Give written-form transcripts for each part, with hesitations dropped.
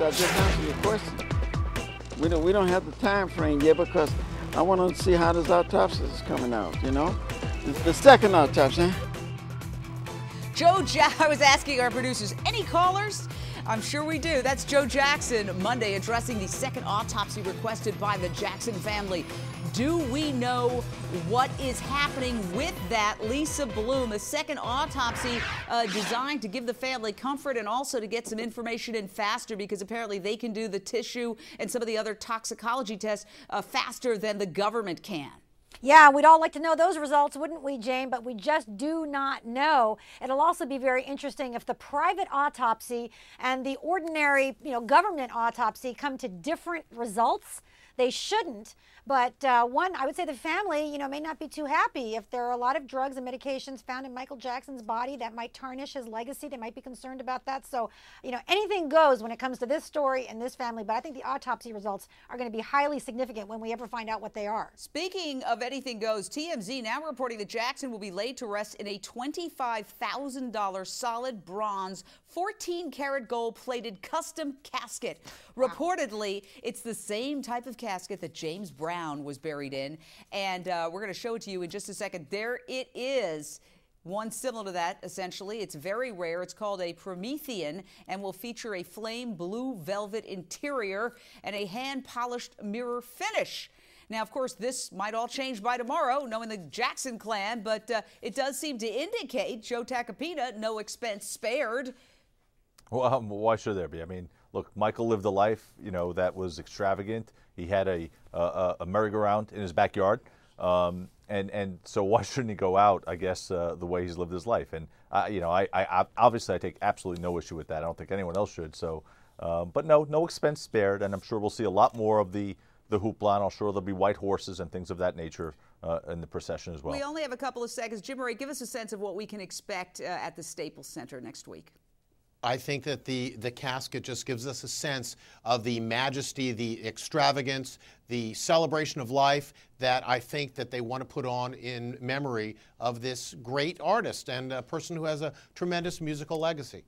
I just answered your question. We don't have the time frame yet because I want to see how this autopsy is coming out, you know? The second autopsy. I was asking our producers, any callers? I'm sure we do. That's Joe Jackson, Monday, addressing the second autopsy requested by the Jackson family. Do we know what is happening with that? Lisa Bloom, a second autopsy designed to give the family comfort and also to get some information in faster, because apparently they can do the tissue and some of the other toxicology tests faster than the government can. Yeah, we'd all like to know those results, wouldn't we, Jane? But we just do not know. It'll also be very interesting if the private autopsy and the ordinary, government autopsy come to different results. They shouldn't. But I would say the family, may not be too happy if there are a lot of drugs and medications found in Michael Jackson's body that might tarnish his legacy. They might be concerned about that. So, anything goes when it comes to this story and this family. But I think the autopsy results are going to be highly significant when we ever find out what they are. Speaking of anything goes, TMZ now reporting that Jackson will be laid to rest in a $25,000 solid bronze, 14-karat gold-plated custom casket. Wow. Reportedly, it's the same type of casket that James Brown was buried in, and we're going to show it to you in just a second. There it is. One similar to that, essentially. It's very rare. It's called a Promethean and will feature a flame blue velvet interior and a hand-polished mirror finish. Now, of course, this might all change by tomorrow, knowing the Jackson clan, but it does seem to indicate, Joe Tacopina, no expense spared. Well, why should there be? I mean, look, Michael lived a life, that was extravagant. He had a merry-go-round in his backyard. And so why shouldn't he go out, I guess, the way he's lived his life? And, I obviously I take absolutely no issue with that. I don't think anyone else should. So, but no expense spared. And I'm sure we'll see a lot more of the hoopla, and I'm sure there'll be white horses and things of that nature in the procession as well. We only have a couple of seconds. Jim Murray, give us a sense of what we can expect at the Staples Center next week. I think that the casket just gives us a sense of the majesty, the extravagance, the celebration of life that I think that they want to put on in memory of this great artist and a person who has a tremendous musical legacy.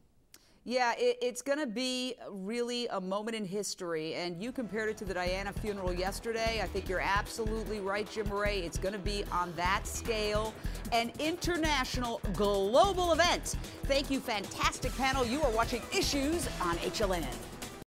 Yeah, it's going to be really a moment in history, and you compared it to the Diana funeral yesterday. I think you're absolutely right, Jim Murray. It's going to be on that scale, an international, global event. Thank you, fantastic panel. You are watching Issues on HLN.